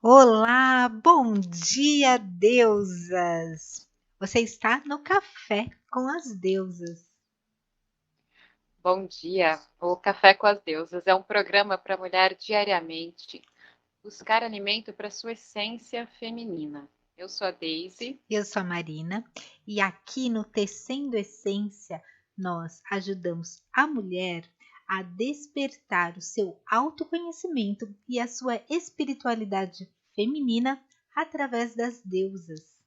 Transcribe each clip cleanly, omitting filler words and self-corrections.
Olá, bom dia, deusas! Você está no Café com as Deusas. Bom dia! O Café com as Deusas é um programa para a mulher diariamente buscar alimento para sua essência feminina. Eu sou a Daisy. Eu sou a Marina e aqui no Tecendo Essência nós ajudamos a mulher a despertar o seu autoconhecimento e a sua espiritualidade feminina através das deusas.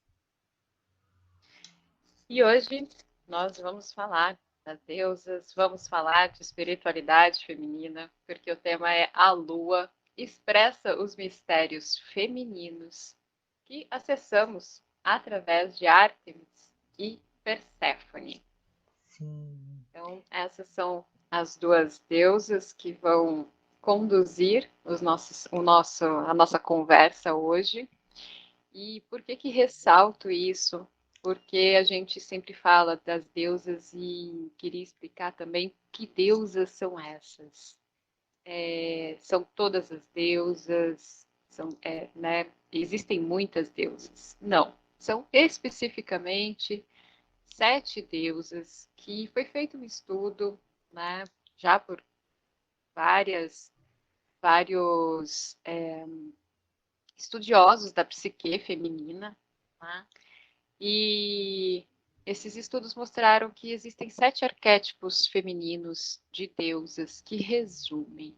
E hoje nós vamos falar das deusas, vamos falar de espiritualidade feminina, porque o tema é a Lua expressa os mistérios femininos que acessamos através de Ártemis e Perséfone. Sim. Então, essas são as duas deusas que vão conduzir a nossa conversa hoje. E por que ressalto isso? Porque a gente sempre fala das deusas e queria explicar também que deusas são essas. São todas as deusas, né? Existem muitas deusas. Não, são especificamente 7 deusas, que foi feito um estudo, né, já por várias, vários estudiosos da psique feminina, né, e esses estudos mostraram que existem 7 arquétipos femininos de deusas que resumem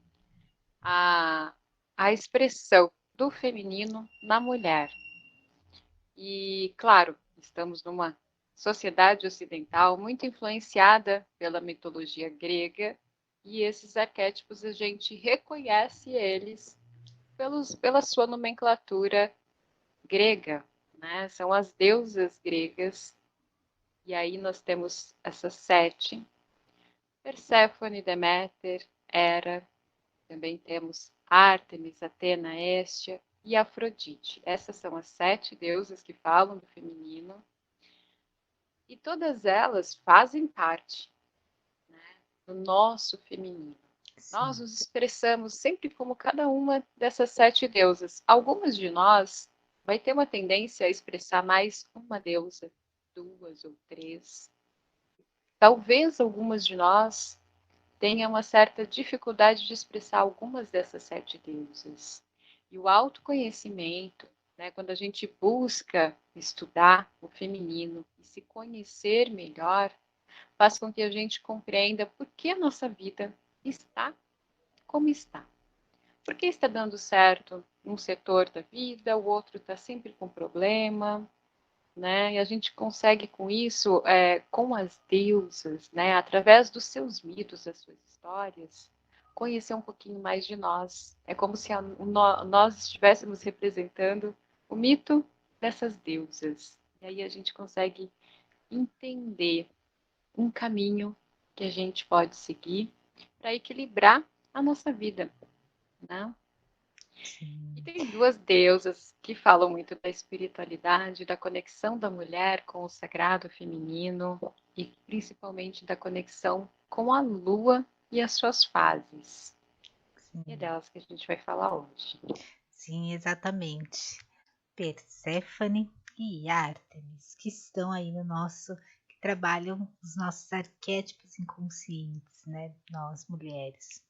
a, a expressão do feminino na mulher. E, claro, estamos numa sociedade ocidental muito influenciada pela mitologia grega, e esses arquétipos a gente reconhece eles pela sua nomenclatura grega, né? São as deusas gregas, e aí nós temos essas 7: Perséfone, Deméter, Hera, também temos Ártemis, Atena, Hestia e Afrodite. Essas são as 7 deusas que falam do feminino. E todas elas fazem parte, né, do nosso feminino. Nós Sim. nos expressamos sempre como cada uma dessas 7 deusas. Algumas de nós vai ter uma tendência a expressar mais uma deusa, 2 ou 3. Talvez algumas de nós tenham uma certa dificuldade de expressar algumas dessas 7 deusas. E o autoconhecimento, né, quando a gente busca estudar o feminino e se conhecer melhor, faz com que a gente compreenda por que a nossa vida está como está. Por que está dando certo um setor da vida, o outro está sempre com problema, né? E a gente consegue com isso, com as deusas, né? Através dos seus mitos, das suas histórias, conhecer um pouquinho mais de nós. É como se nós estivéssemos representando o mito dessas deusas. E aí a gente consegue entender um caminho que a gente pode seguir para equilibrar a nossa vida, né? E Sim. tem duas deusas que falam muito da espiritualidade, da conexão da mulher com o sagrado feminino e principalmente da conexão com a lua e as suas fases. E é Sim. delas que a gente vai falar hoje. Sim, exatamente. Perséfone e Ártemis, que estão aí no nosso, que trabalham os nossos arquétipos inconscientes, né? Nós mulheres.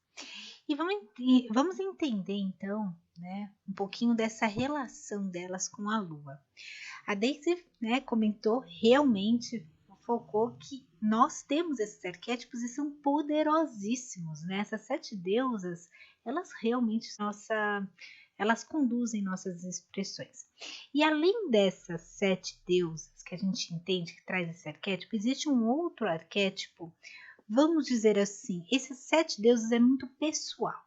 E vamos entender então, né, um pouquinho dessa relação delas com a Lua. A Daisy, né, comentou realmente, focou que nós temos esses arquétipos e são poderosíssimos, né? Essas 7 deusas, elas realmente elas conduzem nossas expressões. E além dessas 7 deusas que a gente entende que traz esse arquétipo, existe um outro arquétipo, vamos dizer assim, esses 7 deuses é muito pessoal,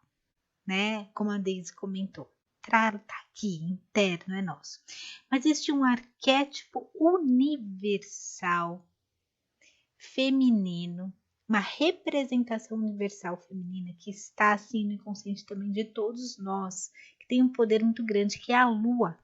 né? Como a Daisy comentou. Claro, tá aqui, interno, é nosso. Mas existe um arquétipo universal feminino, uma representação universal feminina que está assim no inconsciente também de todos nós, que tem um poder muito grande, que é a lua.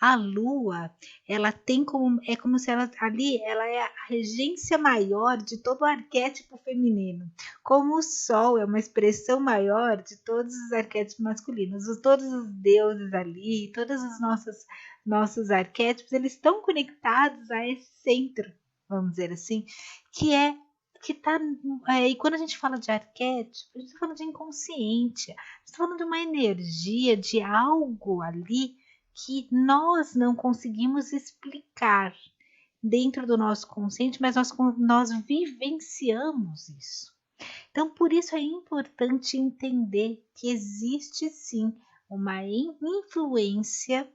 A lua, ela tem como, é como se ela ali, ela é a regência maior de todo o arquétipo feminino. Como o sol é uma expressão maior de todos os arquétipos masculinos, todos os deuses ali, todos os nossos arquétipos, eles estão conectados a esse centro, vamos dizer assim, que é que tá, e quando a gente fala de arquétipo, a gente está falando de inconsciente, a gente está falando de uma energia, de algo ali que nós não conseguimos explicar dentro do nosso consciente, mas nós vivenciamos isso. Então, por isso é importante entender que existe sim uma influência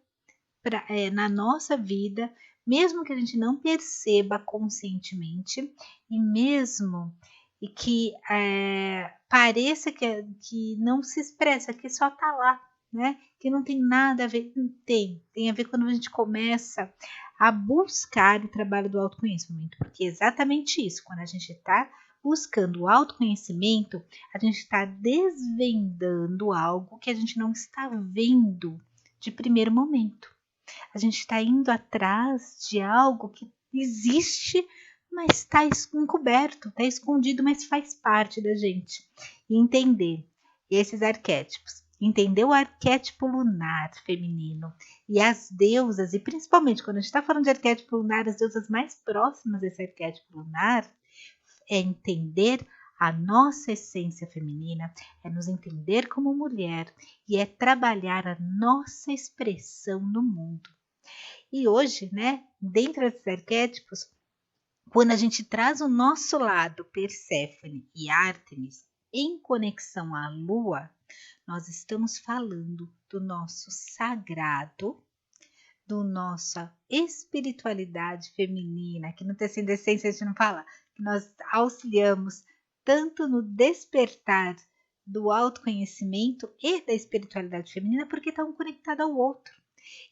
na nossa vida, mesmo que a gente não perceba conscientemente, e mesmo que pareça que não se expressa, que só está lá, né? Que não tem nada a ver, tem a ver quando a gente começa a buscar o trabalho do autoconhecimento, porque é exatamente isso, quando a gente está buscando o autoconhecimento, a gente está desvendando algo que a gente não está vendo de primeiro momento. A gente está indo atrás de algo que existe, mas está encoberto, está escondido, mas faz parte da gente. E entender esses arquétipos, entender o arquétipo lunar feminino e as deusas, e principalmente quando a gente está falando de arquétipo lunar, as deusas mais próximas desse arquétipo lunar, é entender a nossa essência feminina, é nos entender como mulher e é trabalhar a nossa expressão no mundo. E hoje, né, dentro desses arquétipos, quando a gente traz o nosso lado Perséfone e Ártemis em conexão à Lua, nós estamos falando do nosso sagrado, do nossa espiritualidade feminina, que no Tecendescência a gente não fala, que nós auxiliamos tanto no despertar do autoconhecimento e da espiritualidade feminina, porque estão conectados ao outro.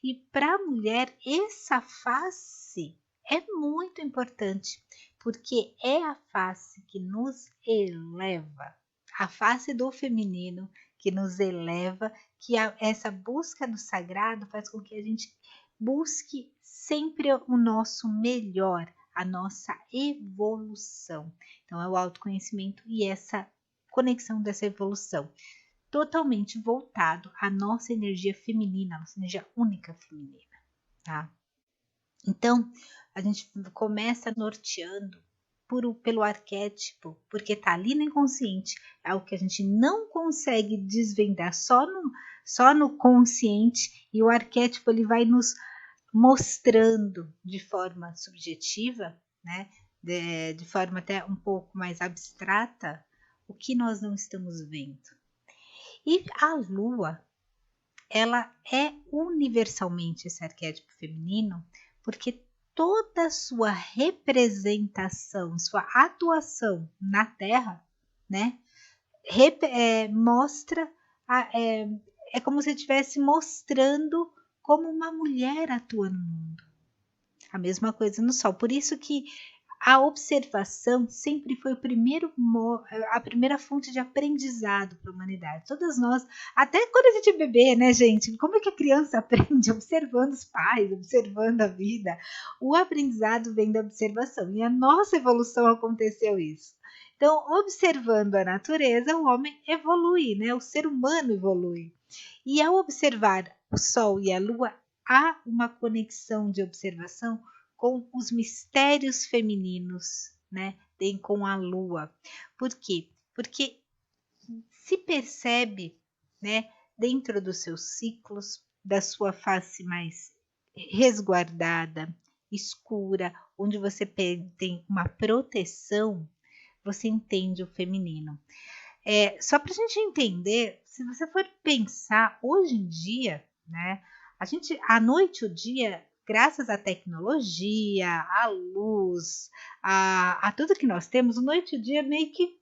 E para a mulher, essa face é muito importante, porque é a face que nos eleva, a face do feminino que nos eleva, que essa busca do sagrado faz com que a gente busque sempre o nosso melhor, a nossa evolução. Então é o autoconhecimento e essa conexão dessa evolução, totalmente voltado à nossa energia feminina, à nossa energia única feminina, tá? Então, a gente começa norteando pelo arquétipo, porque está ali no inconsciente, é algo que a gente não consegue desvendar só no consciente, e o arquétipo ele vai nos mostrando de forma subjetiva, né, de forma até um pouco mais abstrata, o que nós não estamos vendo. E a Lua, ela é universalmente esse arquétipo feminino, porque toda a sua representação, sua atuação na Terra, né, mostra, é como se estivesse mostrando como uma mulher atua no mundo. A mesma coisa no Sol. Por isso que a observação sempre foi a primeira fonte de aprendizado para a humanidade. Todas nós, até quando a gente é bebê, né, gente? Como é que a criança aprende? Observando os pais, observando a vida. O aprendizado vem da observação. E a nossa evolução aconteceu isso. Então, observando a natureza, o homem evolui, né? O ser humano evolui. E ao observar o Sol e a Lua, há uma conexão de observação com os mistérios femininos, né? Com a Lua. Por quê? Porque se percebe, né, dentro dos seus ciclos, da sua face mais resguardada, escura, onde você tem uma proteção, você entende o feminino. Só para a gente entender, se você for pensar hoje em dia, né, a noite e o dia, graças à tecnologia, à luz, a tudo que nós temos, a noite e o dia meio que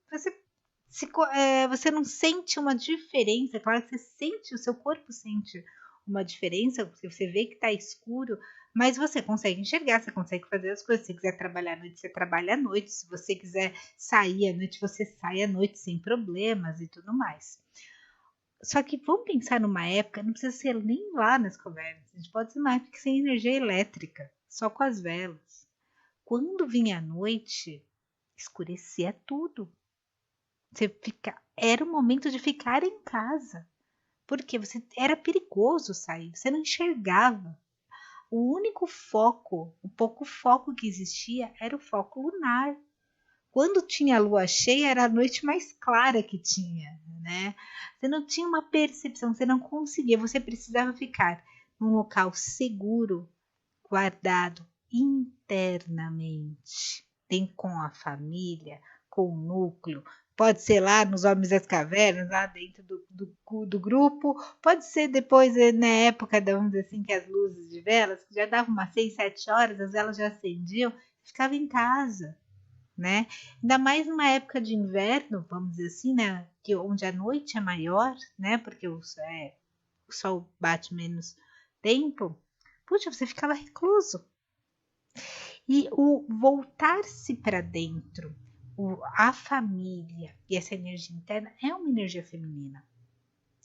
você não sente uma diferença. Claro que você sente, o seu corpo sente uma diferença, porque você vê que está escuro, mas você consegue enxergar, você consegue fazer as coisas. Se você quiser trabalhar à noite, você trabalha à noite. Se você quiser sair à noite, você sai à noite sem problemas e tudo mais. Só que vamos pensar numa época, não precisa ser nem lá nas cavernas, a gente pode ser uma época sem energia elétrica, só com as velas. Quando vinha a noite, escurecia tudo. Era o momento de ficar em casa, porque era perigoso sair, você não enxergava. O único foco, o pouco foco que existia era o foco lunar. Quando tinha a lua cheia, era a noite mais clara que tinha, né? Você não tinha uma percepção, você não conseguia, você precisava ficar num local seguro, guardado internamente, tem com a família, com o núcleo, pode ser lá nos Homens das Cavernas, lá dentro do grupo, pode ser depois, na época, vamos dizer assim, que as luzes de velas, que já davam umas 6, 7 horas, as velas já acendiam, ficava em casa, né? Ainda mais numa época de inverno, vamos dizer assim, né? Que onde a noite é maior, né? Porque o sol bate menos tempo. Puxa, você ficava recluso. E o voltar-se para dentro, a família e essa energia interna é uma energia feminina.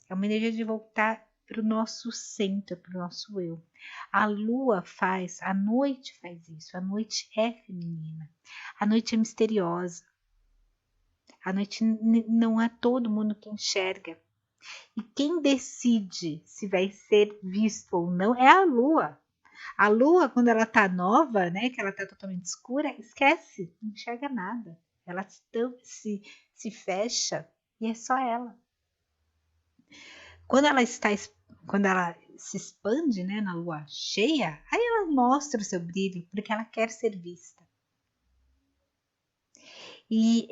É uma energia de voltar para o nosso centro, para o nosso eu. A lua faz, a noite faz isso. A noite é feminina. A noite é misteriosa. A noite não é todo mundo que enxerga. E quem decide se vai ser visto ou não é a lua. A lua, quando ela tá nova, né, que ela tá totalmente escura, esquece, não enxerga nada. Ela se fecha e é só ela. Quando ela se expande, né, na lua cheia, aí ela mostra o seu brilho, porque ela quer ser vista. E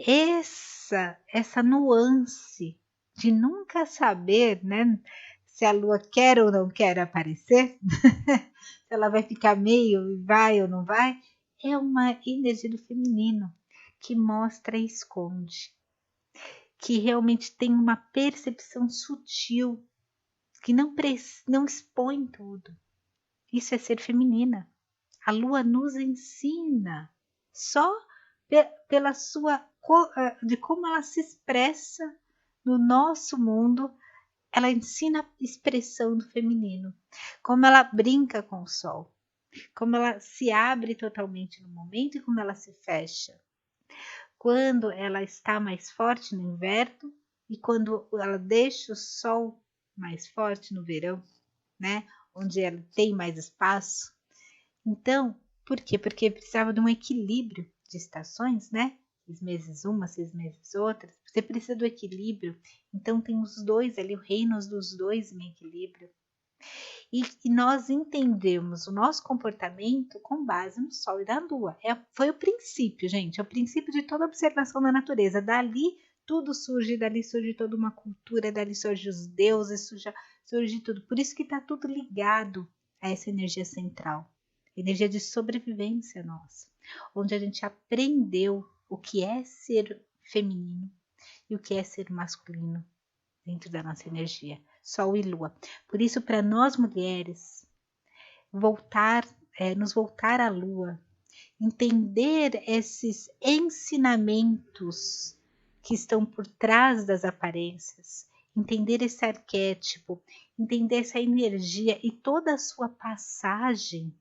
essa nuance de nunca saber, né, se a lua quer ou não quer aparecer, se ela vai ficar meio, vai ou não vai, é uma energia do feminino que mostra e esconde, que realmente tem uma percepção sutil, que não expõe tudo. Isso é ser feminina. A lua nos ensina só pela de como ela se expressa no nosso mundo. Ela ensina a expressão do feminino, como ela brinca com o sol, como ela se abre totalmente no momento e como ela se fecha. Quando ela está mais forte no inverno e quando ela deixa o sol mais forte no verão, né? Onde ela tem mais espaço. Então, por quê? Porque precisava de um equilíbrio de estações, né? 6 meses uma, 6 meses outra. Você precisa do equilíbrio. Então tem os dois ali, o reino dos dois em equilíbrio. E nós entendemos o nosso comportamento com base no Sol e na Lua. Foi o princípio, gente. É o princípio de toda observação da natureza. Dali tudo surge, dali surge toda uma cultura, dali surge os deuses, surge tudo. Por isso que está tudo ligado a essa energia central. Energia de sobrevivência nossa. Onde a gente aprendeu o que é ser feminino e o que é ser masculino dentro da nossa energia, Sol e Lua. Por isso, para nós mulheres, nos voltar à Lua, entender esses ensinamentos que estão por trás das aparências, entender esse arquétipo, entender essa energia e toda a sua passagem,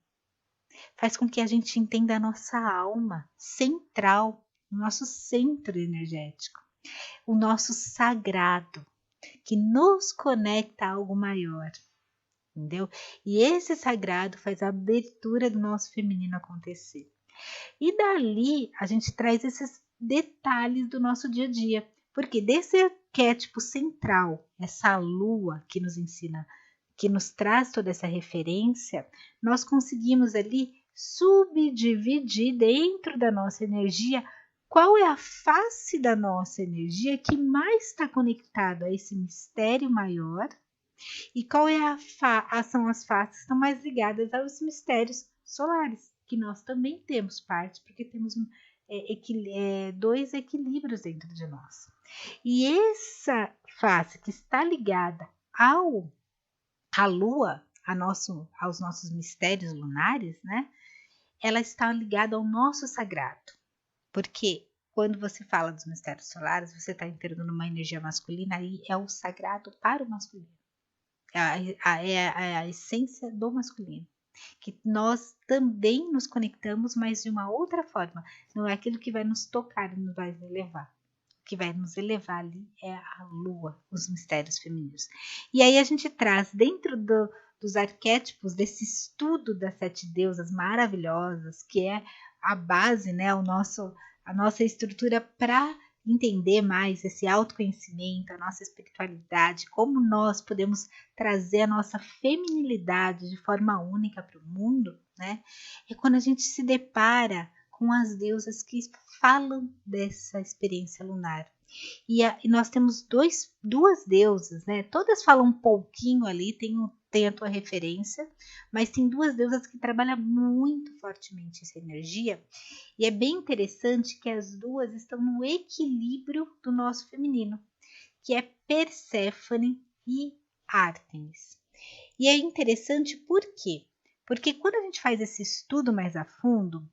faz com que a gente entenda a nossa alma central, o nosso centro energético, o nosso sagrado, que nos conecta a algo maior, entendeu? E esse sagrado faz a abertura do nosso feminino acontecer. E dali a gente traz esses detalhes do nosso dia a dia, porque desse arquétipo central, essa lua que nos ensina, que nos traz toda essa referência, nós conseguimos ali subdividir dentro da nossa energia qual é a face da nossa energia que mais está conectado a esse mistério maior e qual é são as faces que estão mais ligadas aos mistérios solares, que nós também temos parte, porque temos dois equilíbrios dentro de nós. E essa face que está ligada à Lua, aos nossos mistérios lunares, né? Ela está ligada ao nosso sagrado. Porque quando você fala dos mistérios solares, você está entrando numa energia masculina e é o sagrado para o masculino. É a essência do masculino. Que nós também nos conectamos, mas de uma outra forma. Não é aquilo que vai nos tocar e nos vai elevar. O que vai nos elevar ali é a lua, os mistérios femininos. E aí a gente traz dentro dos arquétipos desse estudo das 7 deusas maravilhosas, que é a base, né, a nossa estrutura para entender mais esse autoconhecimento, a nossa espiritualidade, como nós podemos trazer a nossa feminilidade de forma única para o mundo, né? É quando a gente se depara com as deusas que falam dessa experiência lunar. E nós temos duas deusas, né? Todas falam um pouquinho ali, tem a tua referência, mas tem duas deusas que trabalham muito fortemente essa energia. E é bem interessante que as duas estão no equilíbrio do nosso feminino, que é Perséfone e Ártemis. E é interessante por quê? Porque quando a gente faz esse estudo mais a fundo,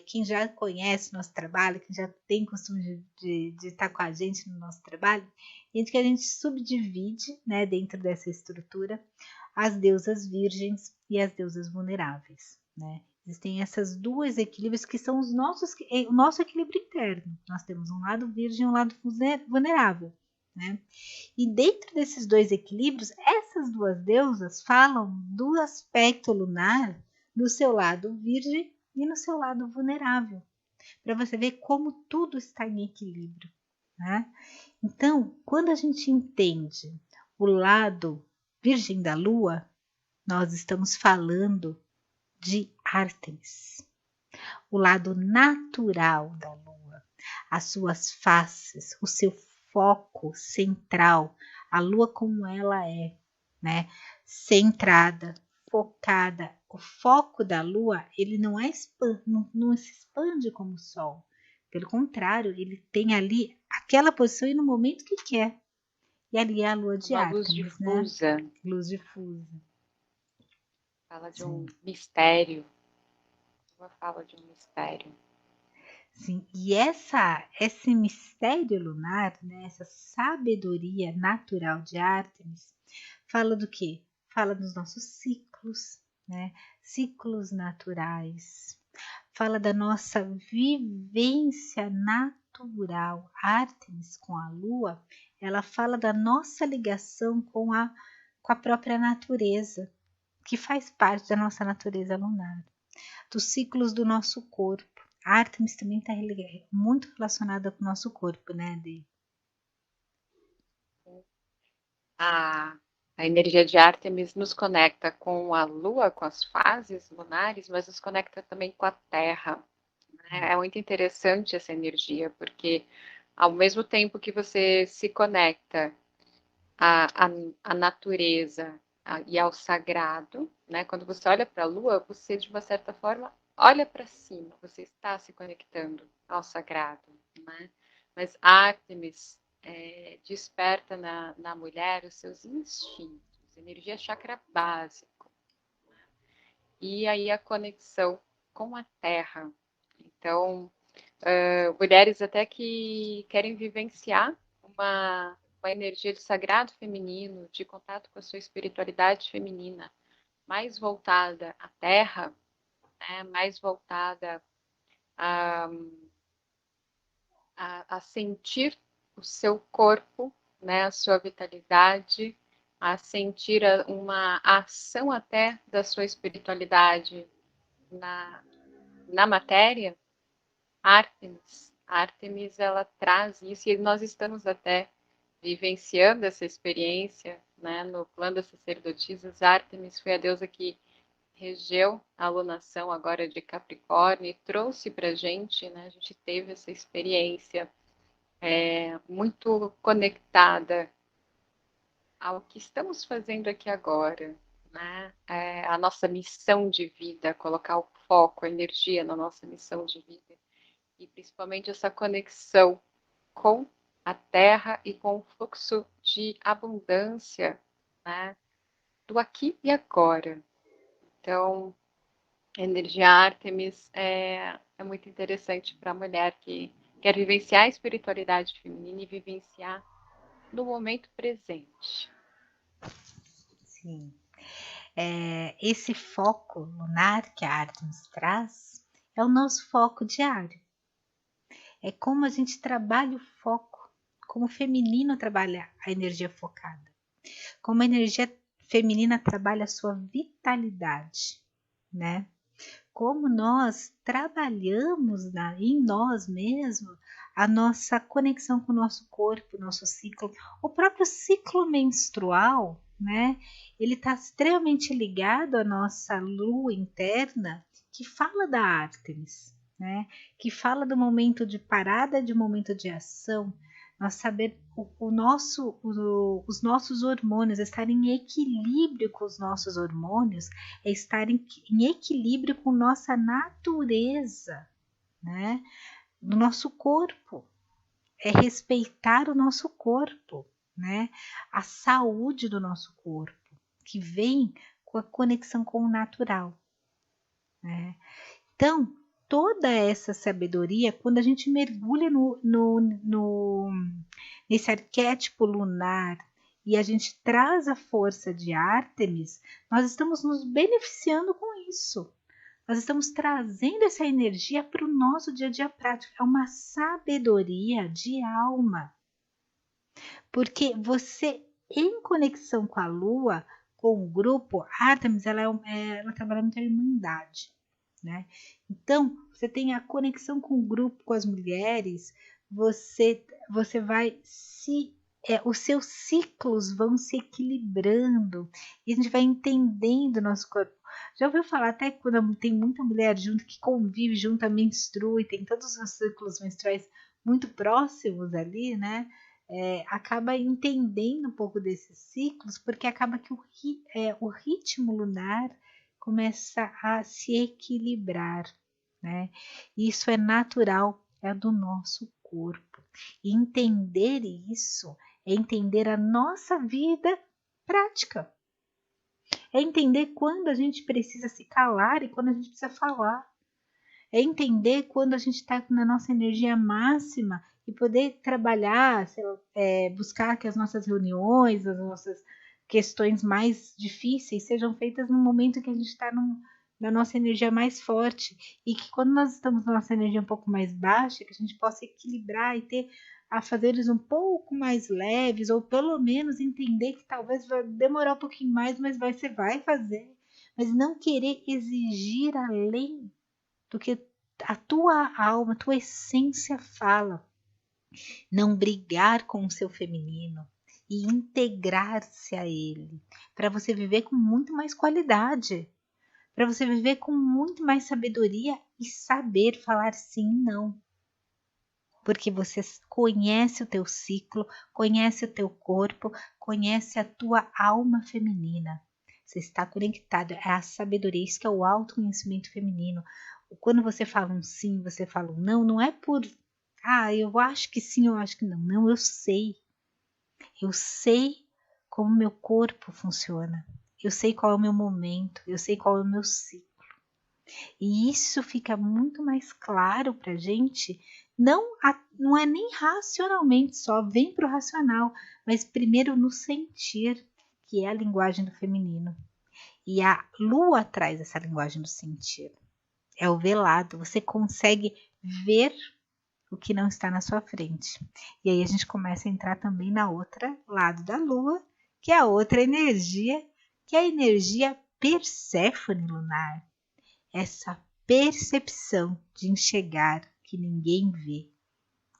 quem já conhece o nosso trabalho, quem já tem costume de estar com a gente no nosso trabalho, que a gente subdivide, né, dentro dessa estrutura as deusas virgens e as deusas vulneráveis, né? Existem essas duas equilíbrios que são o nosso equilíbrio interno. Nós temos um lado virgem e um lado vulnerável, né? E dentro desses dois equilíbrios, essas duas deusas falam do aspecto lunar do seu lado virgem e no seu lado vulnerável, para você ver como tudo está em equilíbrio, né? Então, quando a gente entende o lado virgem da lua, nós estamos falando de Ártemis, o lado natural da lua, as suas faces, o seu foco central, a lua como ela é, né? Centrada, focada. O foco da lua, ele não se expande como o sol. Pelo contrário, ele tem ali aquela posição e no momento que quer. E ali é a lua de Uma luz Ártemis, né? difusa. Luz difusa. Fala de Sim. um mistério. Uma fala de um mistério. Sim, e esse mistério lunar, né, essa sabedoria natural de Ártemis, fala do quê? Fala dos nossos ciclos, né? Ciclos naturais. Fala da nossa vivência natural. Ártemis com a Lua, ela fala da nossa ligação com a própria natureza, que faz parte da nossa natureza lunar, dos ciclos do nosso corpo. A Ártemis também está muito relacionada com o nosso corpo, né, Dê? A energia de Ártemis nos conecta com a Lua, com as fases lunares, mas nos conecta também com a Terra. É muito interessante essa energia, porque ao mesmo tempo que você se conecta à natureza e ao sagrado, né? Quando você olha para a Lua, você de uma certa forma olha para cima, você está se conectando ao sagrado, né? Mas Ártemis desperta na mulher os seus instintos, energia chakra básico, e aí a conexão com a terra. Então, mulheres até que querem vivenciar uma energia de sagrado feminino, de contato com a sua espiritualidade feminina, mais voltada à terra, né, mais voltada a sentir o seu corpo, né, a sua vitalidade, a sentir uma ação até da sua espiritualidade na matéria. Ártemis, ela traz isso e nós estamos até vivenciando essa experiência, né, no plano das sacerdotisas. Ártemis foi a deusa que regeu a alunação agora de Capricórnio e trouxe para a gente, né, a gente teve essa experiência muito conectada ao que estamos fazendo aqui agora, né? A nossa missão de vida, colocar o foco, a energia na nossa missão de vida. E principalmente essa conexão com a terra e com o fluxo de abundância, né, do aqui e agora. Então, a energia Ártemis é muito interessante para a mulher que Quer vivenciar a espiritualidade feminina e vivenciar no momento presente. Sim. Esse foco lunar que a arte nos traz é o nosso foco diário. É como a gente trabalha o foco, como o feminino trabalha a energia focada, como a energia feminina trabalha a sua vitalidade, né? Como nós trabalhamos em nós mesmos a nossa conexão com o nosso corpo, nosso ciclo, o próprio ciclo menstrual, né? Ele está extremamente ligado à nossa lua interna, que fala da Ártemis, né? Que fala do momento de parada, de momento de ação. Nós saber os nossos hormônios, estar em equilíbrio com os nossos hormônios, é estar em equilíbrio com nossa natureza, né? No nosso corpo, é respeitar o nosso corpo, né? A saúde do nosso corpo, que vem com a conexão com o natural, né? Então, toda essa sabedoria, quando a gente mergulha nesse arquétipo lunar e a gente traz a força de Ártemis, nós estamos nos beneficiando com isso. Nós estamos trazendo essa energia para o nosso dia a dia prático. É uma sabedoria de alma. Porque você, em conexão com a Lua, com o grupo, Ártemis, ela trabalha muito a irmandade, né? Então, você tem a conexão com o grupo, com as mulheres, você vai os seus ciclos vão se equilibrando e a gente vai entendendo o nosso corpo. Já ouviu falar até quando tem muita mulher junto que convive junto, menstrua e tem todos os ciclos menstruais muito próximos ali, né? Acaba entendendo um pouco desses ciclos, porque acaba que o ritmo lunar começa a se equilibrar, né? Isso é natural, é do nosso corpo. E entender isso é entender a nossa vida prática. É entender quando a gente precisa se calar e quando a gente precisa falar. É entender quando a gente está na nossa energia máxima e poder trabalhar, buscar que as nossas reuniões, as nossas questões mais difíceis sejam feitas no momento que a gente está na nossa energia mais forte e que quando nós estamos na nossa energia um pouco mais baixa, que a gente possa equilibrar e ter a fazeres um pouco mais leves ou pelo menos entender que talvez vai demorar um pouquinho mais, mas você vai fazer, mas não querer exigir além do que a tua alma, a tua essência fala. Não brigar com o seu feminino e integrar-se a ele, para você viver com muito mais qualidade, para você viver com muito mais sabedoria e saber falar sim e não. Porque você conhece o teu ciclo, conhece o teu corpo, conhece a tua alma feminina. Você está conectado, é a sabedoria, isso que é o autoconhecimento feminino. Quando você fala um sim, você fala um não, não é por, eu acho que sim, eu acho que não. Não, eu sei. Eu sei como meu corpo funciona. Eu sei qual é o meu momento, eu sei qual é o meu ciclo. E isso fica muito mais claro para a gente, não é nem racionalmente só, vem para o racional, mas primeiro no sentir, que é a linguagem do feminino. E a lua traz essa linguagem do sentir. É o velado, você consegue ver o que não está na sua frente. E aí a gente começa a entrar também na outra lado da lua, que é a outra energia, que é a energia Perséfone lunar. Essa percepção de enxergar que ninguém vê,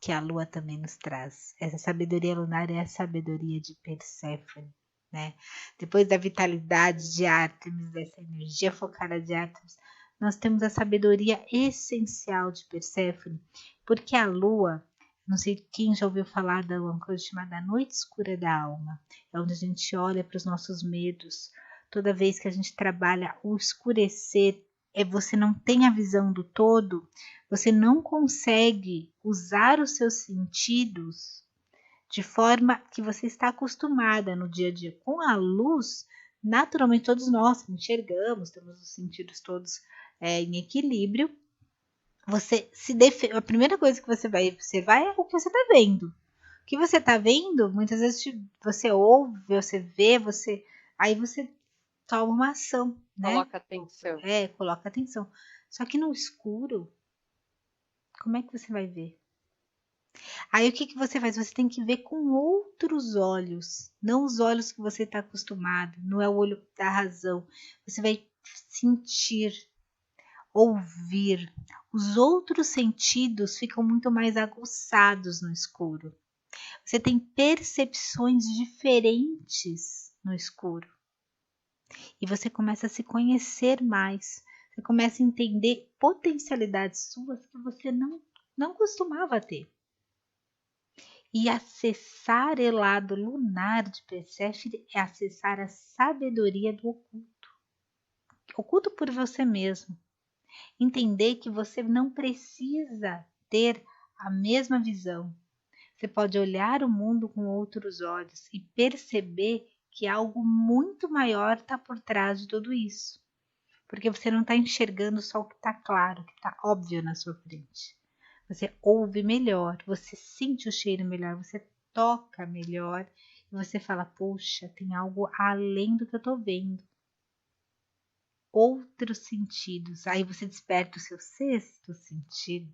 que a lua também nos traz. Essa sabedoria lunar é a sabedoria de Perséfone, né? Depois da vitalidade de Ártemis, dessa energia focada de Ártemis, nós temos a sabedoria essencial de Perséfone, porque a lua, não sei quem já ouviu falar de uma coisa chamada noite escura da alma, é onde a gente olha para os nossos medos. Toda vez que a gente trabalha o escurecer, você não tem a visão do todo, você não consegue usar os seus sentidos de forma que você está acostumada no dia a dia. Com a luz, naturalmente todos nós enxergamos, temos os sentidos todos em equilíbrio, a primeira coisa que você vai observar é o que você está vendo. O que você está vendo, muitas vezes você ouve, você vê, aí você toma uma ação, né? Coloca atenção. Coloca atenção. Só que no escuro, como é que você vai ver? Aí o que você faz? Você tem que ver com outros olhos, não os olhos que você está acostumado, não é o olho da razão. Você vai sentir, ouvir. Os outros sentidos ficam muito mais aguçados no escuro. Você tem percepções diferentes no escuro. E você começa a se conhecer mais. Você começa a entender potencialidades suas que você não costumava ter. E acessar o lado lunar de Perséfone é acessar a sabedoria do oculto. Oculto por você mesmo. Entender que você não precisa ter a mesma visão. Você pode olhar o mundo com outros olhos e perceber que algo muito maior está por trás de tudo isso. Porque você não está enxergando só o que está claro, o que está óbvio na sua frente. Você ouve melhor, você sente o cheiro melhor, você toca melhor e você fala, poxa, tem algo além do que eu estou vendo. Outros sentidos. Aí você desperta o seu sexto sentido,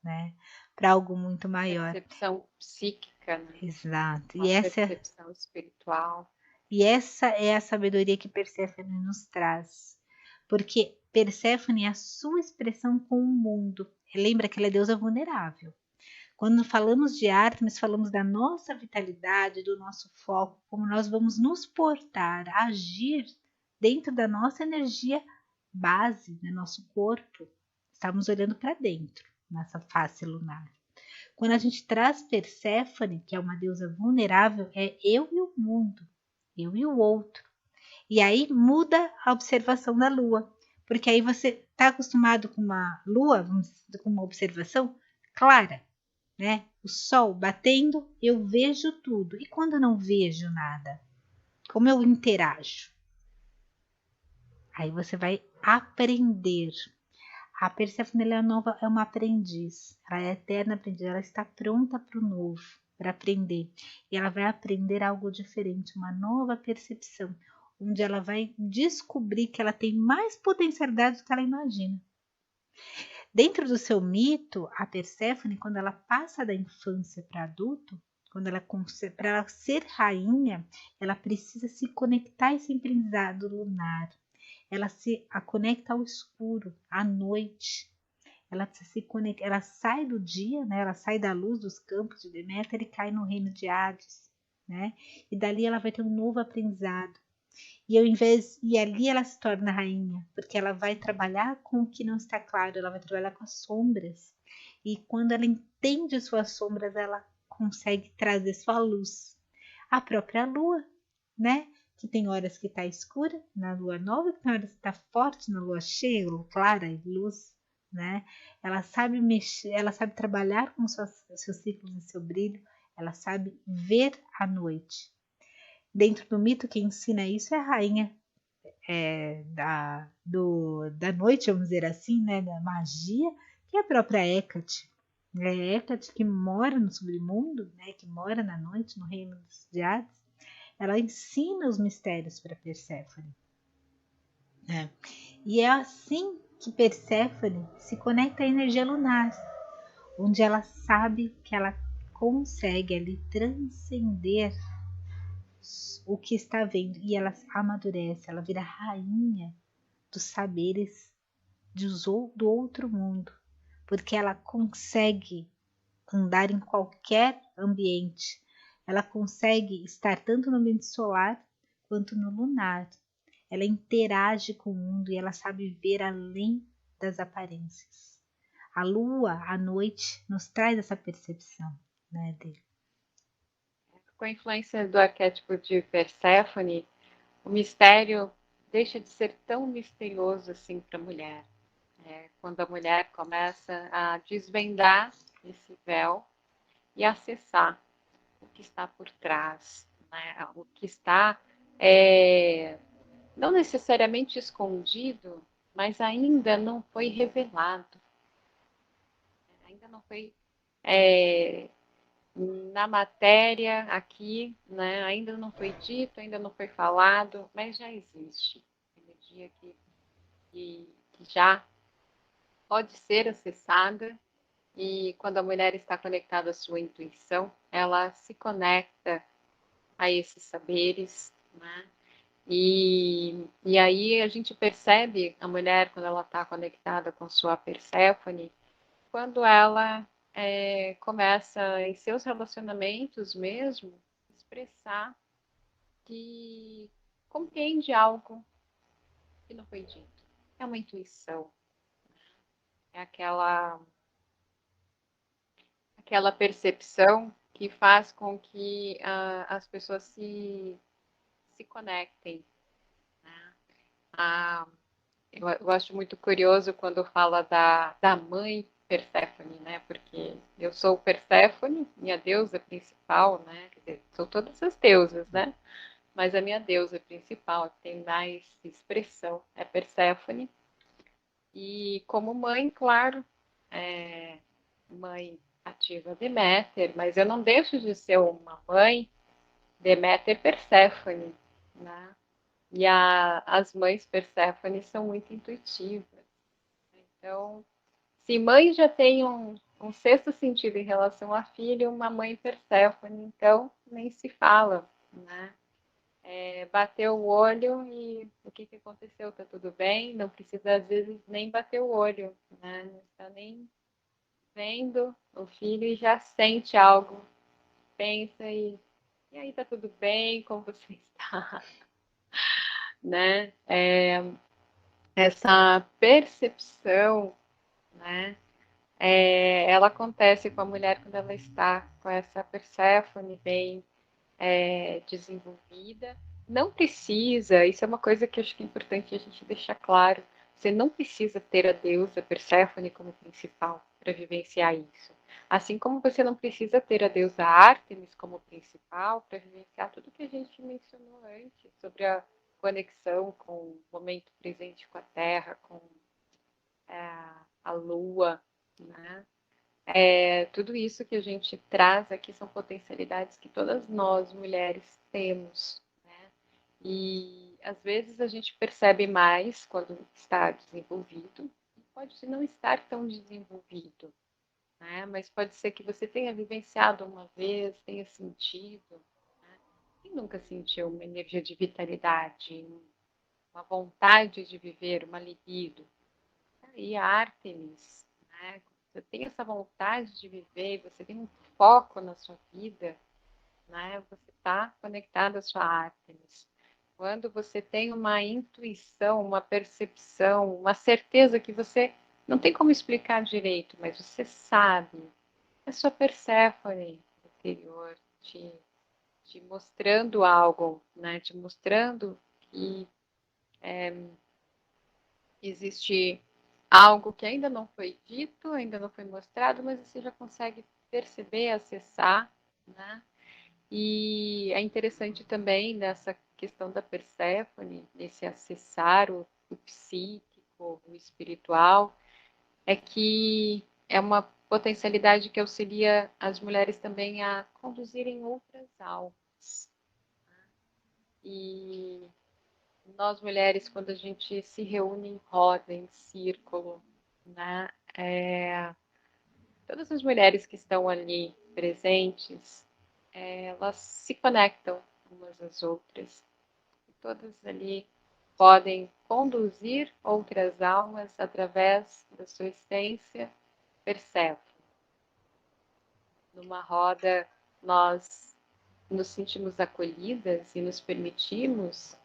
né? Para algo muito maior. Percepção psíquica, né? Exato. Uma percepção espiritual. E essa é a sabedoria que Perséfone nos traz. Porque Perséfone é a sua expressão com o mundo. Lembra que ela é deusa vulnerável. Quando falamos de Ártemis, falamos da nossa vitalidade, do nosso foco, como nós vamos nos portar, agir dentro da nossa energia base, do nosso corpo. Estamos olhando para dentro, nessa face lunar. Quando a gente traz Perséfone, que é uma deusa vulnerável, é eu e o mundo, eu e o outro. E aí muda a observação da lua, porque aí você está acostumado com uma lua, com uma observação clara, né? O sol batendo, eu vejo tudo. E quando eu não vejo nada, como eu interajo? Aí você vai aprender. A Perséfone é uma aprendiz, ela é eterna aprendiz, ela está pronta para o novo, para aprender. E ela vai aprender algo diferente, uma nova percepção, onde ela vai descobrir que ela tem mais potencialidade do que ela imagina. Dentro do seu mito, a Perséfone, quando ela passa da infância para adulto, para ela ser rainha, ela precisa se conectar a esse aprendizado lunar. Ela se conecta ao escuro, à noite. Ela sai do dia, né? Ela sai da luz dos campos de Deméter e cai no reino de Hades, né? E dali ela vai ter um novo aprendizado. E ali ela se torna rainha, porque ela vai trabalhar com o que não está claro, ela vai trabalhar com as sombras. E quando ela entende suas sombras, ela consegue trazer sua luz. A própria lua, né? Que tem horas que está escura na lua nova, que tem horas que está forte na lua cheia, clara e luz, né? Ela sabe mexer, ela sabe trabalhar com seus ciclos e seu brilho, ela sabe ver a noite. Dentro do mito, quem ensina isso é a rainha da noite, vamos dizer assim, né? Da magia, que é a própria Hecate. É Hecate que mora no submundo, né? Que mora na noite, no reino dos Hades. Ela ensina os mistérios para Perséfone. Né? E é assim que Perséfone se conecta à energia lunar, onde ela sabe que ela consegue ali transcender o que está vendo e ela amadurece, ela vira rainha dos saberes do outro mundo, porque ela consegue andar em qualquer ambiente, ela consegue estar tanto no ambiente solar quanto no lunar, ela interage com o mundo e ela sabe ver além das aparências. A lua, à noite, nos traz essa percepção, né, dele. Com a influência do arquétipo de Perséfone, o mistério deixa de ser tão misterioso assim para a mulher. Quando a mulher começa a desvendar esse véu e acessar o que está por trás, né? O que está não necessariamente escondido, mas ainda não foi revelado. não foi é, na matéria aqui, né? Ainda não foi dito, ainda não foi falado, mas já existe. Energia que já pode ser acessada, e quando a mulher está conectada à sua intuição, ela se conecta a esses saberes, né? E aí a gente percebe a mulher, quando ela está conectada com sua Perséfone, quando ela começa em seus relacionamentos mesmo, expressar que compreende algo que não foi dito. É uma intuição, é aquela percepção que faz com que as pessoas se conectem, né? Eu acho muito curioso quando fala da mãe Perséfone, né? Porque eu sou Perséfone, minha deusa principal, né? Quer dizer, sou todas as deusas, né? Mas a minha deusa principal, que tem mais expressão, é Perséfone. E como mãe, claro, mãe ativa Deméter, mas eu não deixo de ser uma mãe Deméter Perséfone, né? E as mães Perséfone são muito intuitivas. Então, se mãe já tem um sexto sentido em relação a filho, uma mãe Perséfone, então nem se fala, né? Bateu o olho e o que aconteceu? Tá tudo bem? Não precisa, às vezes, nem bater o olho, né? Não está nem vendo o filho e já sente algo, pensa e aí tá tudo bem, como você está, né? Essa percepção, né? Ela acontece com a mulher quando ela está com essa Perséfone bem desenvolvida. Não precisa, isso é uma coisa que eu acho que é importante a gente deixar claro, você não precisa ter a deusa Perséfone como principal para vivenciar isso. Assim como você não precisa ter a deusa Ártemis como principal para vivenciar tudo que a gente mencionou antes sobre a conexão com o momento presente com a Terra, com a Lua, né? Tudo isso que a gente traz aqui são potencialidades que todas nós, mulheres, temos, né? E às vezes a gente percebe mais quando está desenvolvido, pode não estar tão desenvolvido, né? Mas pode ser que você tenha vivenciado uma vez, tenha sentido, né? Quem nunca sentiu uma energia de vitalidade, uma vontade de viver, uma libido? E a Ártemis, né? Você tem essa vontade de viver, você tem um foco na sua vida, né? Você está conectado à sua Ártemis. Quando você tem uma intuição, uma percepção, uma certeza que você não tem como explicar direito, mas você sabe, é sua Perséfone interior te mostrando algo, né? Te mostrando que existe algo que ainda não foi dito, ainda não foi mostrado, mas você já consegue perceber, acessar, né? E é interessante também nessa questão da Perséfone, esse acessar o psíquico, o espiritual, é que é uma potencialidade que auxilia as mulheres também a conduzirem outras almas. E nós mulheres, quando a gente se reúne em roda, em círculo, né? Todas as mulheres que estão ali presentes, elas se conectam umas às outras. E todas ali podem conduzir outras almas através da sua essência percebe. Numa roda, nós nos sentimos acolhidas e nos permitimos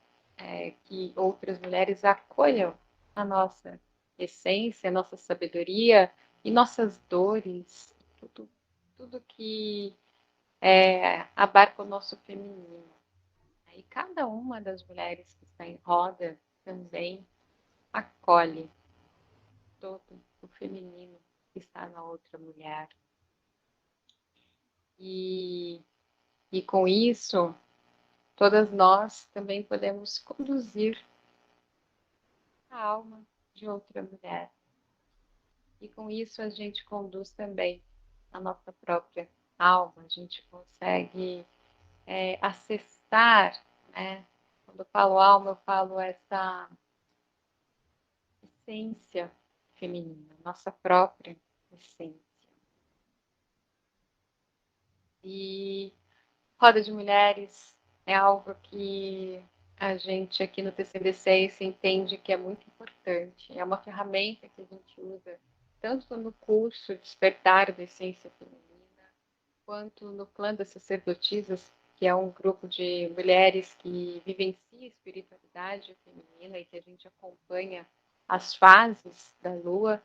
que outras mulheres acolham a nossa essência, a nossa sabedoria e nossas dores, tudo que abarca o nosso feminino. E cada uma das mulheres que está em roda também acolhe todo o feminino que está na outra mulher. E com isso, todas nós também podemos conduzir a alma de outra mulher. e com isso a gente conduz também a nossa própria alma, a gente consegue acessar, né? Quando eu falo alma, eu falo essa essência feminina, nossa própria essência. E roda de mulheres é algo que a gente aqui no TCD6 entende que é muito importante. É uma ferramenta que a gente usa tanto no curso Despertar da Essência Feminina, quanto no Clã das Sacerdotisas, que é um grupo de mulheres que vivencia a espiritualidade feminina e que a gente acompanha as fases da Lua.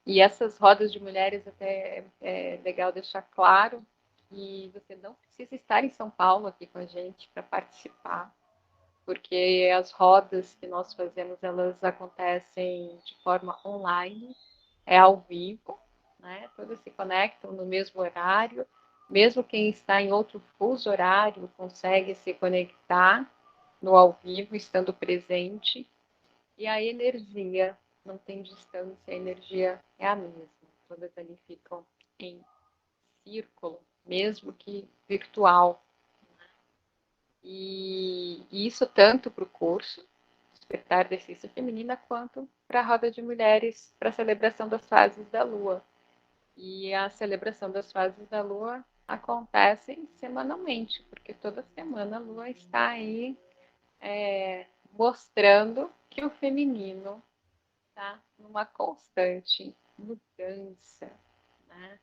E essas rodas de mulheres, até é legal deixar claro que você não precisa estar em São Paulo aqui com a gente para participar, porque as rodas que nós fazemos, elas acontecem de forma online, é ao vivo, né? Todas se conectam no mesmo horário, mesmo quem está em outro fuso horário consegue se conectar no ao vivo, estando presente, e a energia não tem distância, a energia é a mesma. Todas ali ficam em círculo, mesmo que virtual. E isso tanto para o curso Despertar da Essência Feminina, quanto para a roda de mulheres, para a celebração das fases da Lua. E a celebração das fases da Lua acontece semanalmente, porque toda semana a Lua está aí mostrando que o feminino está numa constante mudança, né?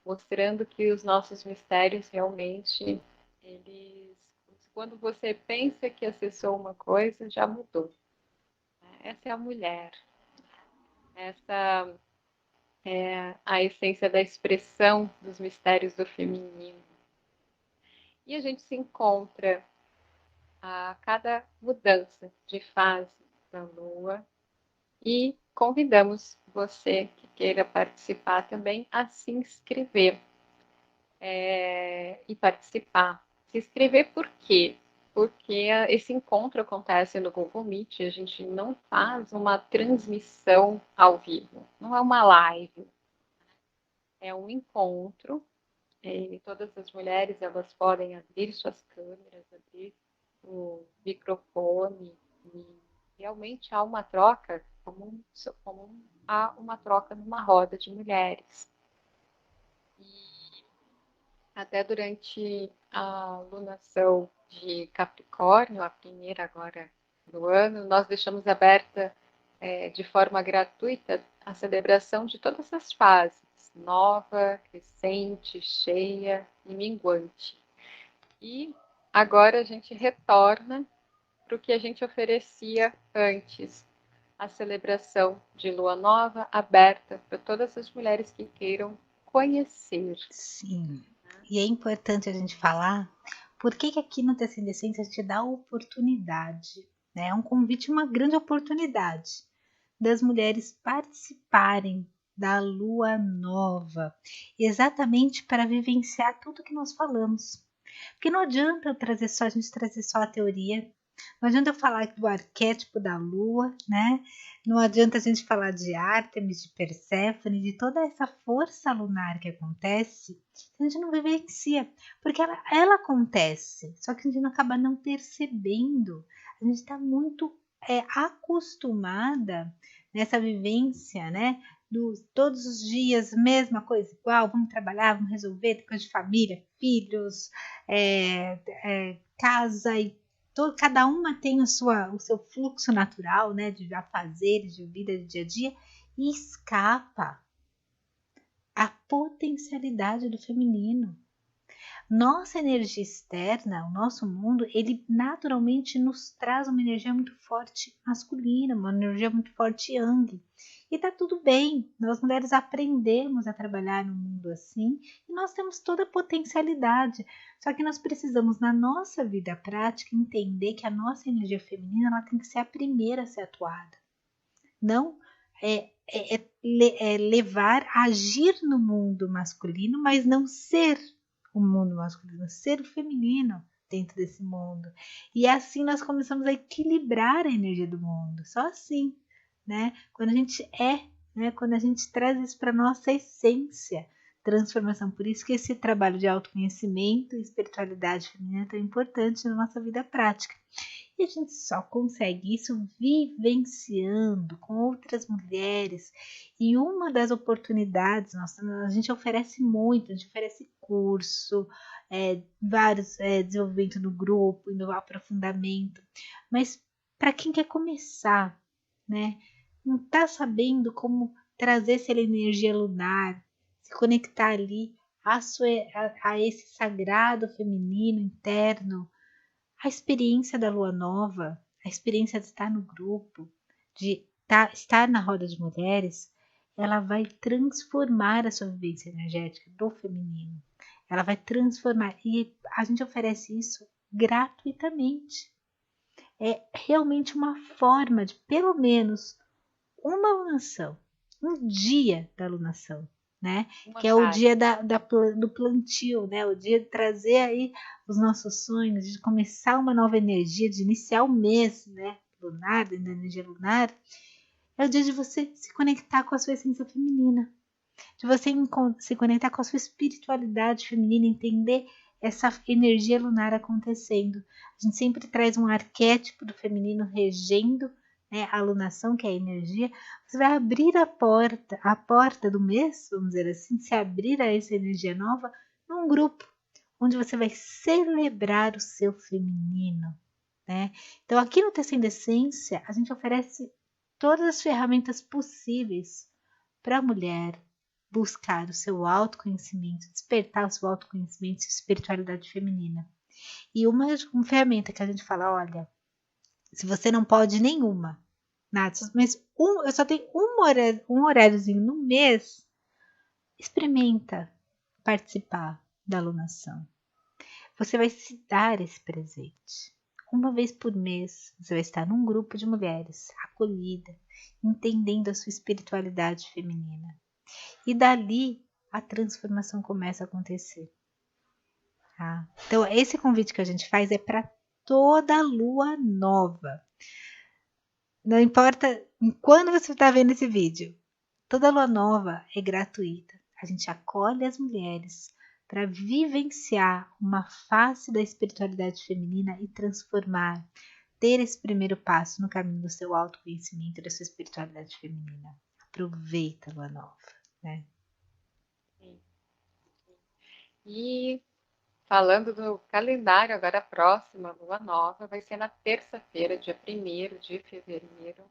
Mostrando que os nossos mistérios realmente, eles, quando você pensa que acessou uma coisa, já mudou. Essa é a mulher, essa é a essência da expressão dos mistérios do feminino. E a gente se encontra a cada mudança de fase da Lua e convidamos você que queira participar também a se inscrever e participar. Se inscrever por quê? Porque esse encontro acontece no Google Meet, a gente não faz uma transmissão ao vivo, não é uma live, é um encontro, e todas as mulheres elas podem abrir suas câmeras, abrir o microfone, e realmente há uma troca, como há uma troca numa roda de mulheres. E até durante a lunação de Capricórnio, a primeira agora do ano, nós deixamos aberta de forma gratuita a celebração de todas as fases, nova, crescente, cheia e minguante. E agora a gente retorna para o que a gente oferecia antes, a celebração de lua nova aberta para todas as mulheres que queiram conhecer. Sim. E é importante a gente falar por que aqui no Descendência a gente dá oportunidade, né? É um convite, uma grande oportunidade das mulheres participarem da lua nova, exatamente para vivenciar tudo que nós falamos. Porque não adianta a gente trazer só a teoria, não adianta eu falar do arquétipo da lua, né? Não adianta a gente falar de Ártemis, de Perséfone, de toda essa força lunar que acontece, se a gente não vivencia, porque ela acontece, só que a gente acaba não percebendo. A gente está muito acostumada nessa vivência, né? Todos os dias, mesma coisa, igual, vamos trabalhar, vamos resolver, coisa de família, filhos, casa, e cada uma tem o seu fluxo natural, né, de afazeres, de vida, de dia a dia, e escapa a potencialidade do feminino. Nossa energia externa, o nosso mundo, ele naturalmente nos traz uma energia muito forte masculina, uma energia muito forte yang. E tá tudo bem, nós mulheres aprendemos a trabalhar no mundo assim e nós temos toda a potencialidade. Só que nós precisamos, na nossa vida prática, entender que a nossa energia feminina ela tem que ser a primeira a ser atuada. Não levar, agir no mundo masculino, mas não ser o mundo masculino, ser o feminino dentro desse mundo. E assim nós começamos a equilibrar a energia do mundo. Só assim, né? Quando a gente é né? Quando a gente traz isso para nossa essência, transformação. Por isso que esse trabalho de autoconhecimento e espiritualidade feminina é tão importante na nossa vida prática. E a gente só consegue isso vivenciando com outras mulheres. E uma das oportunidades, a gente oferece muito, a gente oferece curso, vários desenvolvimento do grupo, no aprofundamento. Mas para quem quer começar, né? Não está sabendo como trazer essa energia lunar, se conectar ali a esse sagrado feminino interno, a experiência da lua nova, a experiência de estar no grupo, de estar na roda de mulheres, ela vai transformar a sua vivência energética do feminino. Ela vai transformar, e a gente oferece isso gratuitamente. É realmente uma forma de, pelo menos, uma alunação, um dia da alunação, né? Que é o dia do plantio, né? O dia de trazer aí os nossos sonhos, de começar uma nova energia, de iniciar o mês, né? Lunar, da energia lunar. É o dia de você se conectar com a sua essência feminina, de você se conectar com a sua espiritualidade feminina, entender essa energia lunar acontecendo. A gente sempre traz um arquétipo do feminino regendo, né, a alunação, que é a energia. Você vai abrir a porta do mês, vamos dizer assim, se abrir a essa energia nova num grupo, onde você vai celebrar o seu feminino, né? Então aqui no Tecendo Essência, a gente oferece todas as ferramentas possíveis para a mulher buscar o seu autoconhecimento, despertar o seu autoconhecimento e espiritualidade feminina. E uma ferramenta que a gente fala, olha, se você não pode nenhuma, nada, mas eu só tenho um horáriozinho no mês, experimenta participar da alunação. Você vai se dar esse presente. Uma vez por mês, você vai estar num grupo de mulheres, acolhida, entendendo a sua espiritualidade feminina. E dali a transformação começa a acontecer. Tá? Então, esse convite que a gente faz é para toda lua nova. Não importa quando você está vendo esse vídeo, toda lua nova é gratuita. A gente acolhe as mulheres para vivenciar uma face da espiritualidade feminina e transformar, ter esse primeiro passo no caminho do seu autoconhecimento, da sua espiritualidade feminina. Aproveita a lua nova, né? E falando do calendário, agora a próxima lua nova vai ser na terça-feira, dia 1º de fevereiro.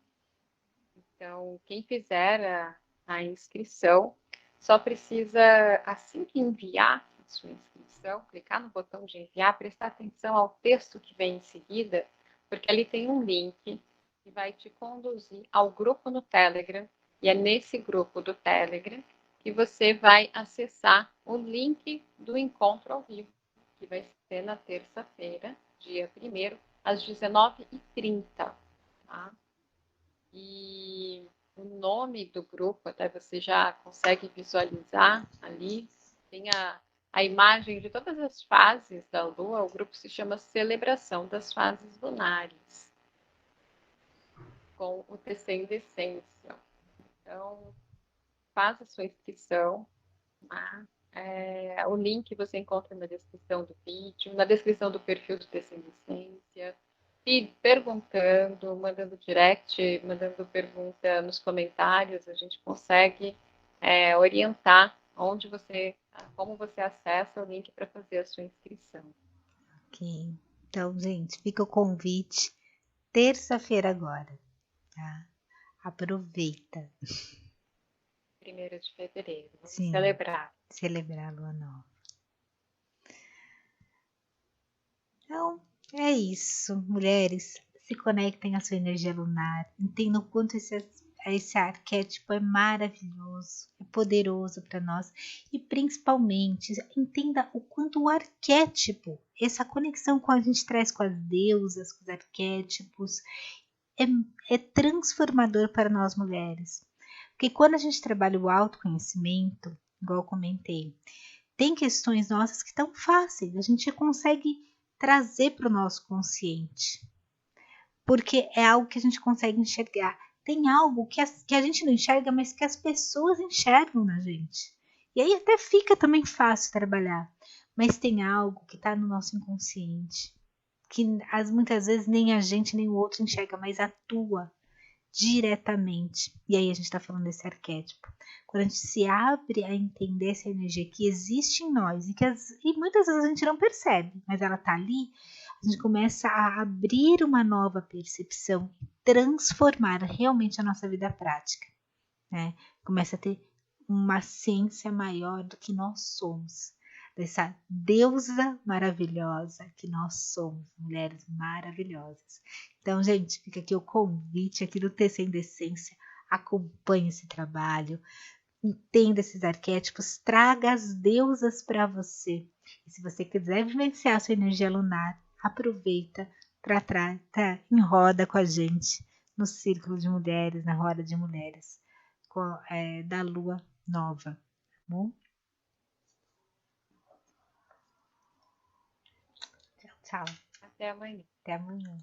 Então, quem fizer a inscrição, só precisa, assim que enviar a sua inscrição, clicar no botão de enviar, prestar atenção ao texto que vem em seguida, porque ali tem um link que vai te conduzir ao grupo no Telegram, e é nesse grupo do Telegram que você vai acessar o link do encontro ao vivo, que vai ser na terça-feira, dia 1º, às 19h30. Tá? E o nome do grupo, até você já consegue visualizar ali, tem a imagem de todas as fases da Lua. O grupo se chama Celebração das Fases Lunares, com o Tecendo Essência. Então, faça a sua inscrição. O link você encontra na descrição do vídeo, na descrição do perfil do Tecendo Essência. E perguntando, mandando direct, mandando pergunta nos comentários, a gente consegue orientar como você acessa o link para fazer a sua inscrição. Ok. Então, gente, fica o convite. Terça-feira agora, tá? Aproveita. 1º de fevereiro. Vamos Sim, celebrar a lua nova. Então, é isso, mulheres. Se conectem à sua energia lunar. Entendam o quanto esse arquétipo é maravilhoso, é poderoso para nós. E principalmente, entenda o quanto o arquétipo, essa conexão que a gente traz com as deusas, com os arquétipos, é transformador para nós mulheres. Porque quando a gente trabalha o autoconhecimento, igual eu comentei, tem questões nossas que estão fáceis, a gente consegue trazer para o nosso consciente. Porque é algo que a gente consegue enxergar. tem algo que a gente não enxerga, mas que as pessoas enxergam na gente. E aí até fica também fácil trabalhar. Mas tem algo que está no nosso inconsciente, que muitas vezes nem a gente nem o outro enxerga, mas atua diretamente. E aí a gente está falando desse arquétipo. Quando a gente se abre a entender essa energia que existe em nós e muitas vezes a gente não percebe, mas ela está ali, a gente começa a abrir uma nova percepção e transformar realmente a nossa vida prática, né? Começa a ter uma ciência maior do que nós somos, dessa deusa maravilhosa que nós somos, mulheres maravilhosas. Então, gente, fica aqui o convite aqui do Tecendo Essência, acompanhe esse trabalho, entenda esses arquétipos, traga as deusas para você. E se você quiser vivenciar a sua energia lunar, aproveita para tá em roda com a gente no Círculo de Mulheres, na Roda de Mulheres, da Lua Nova, tá bom? Tchau, tchau. Até amanhã. Até amanhã.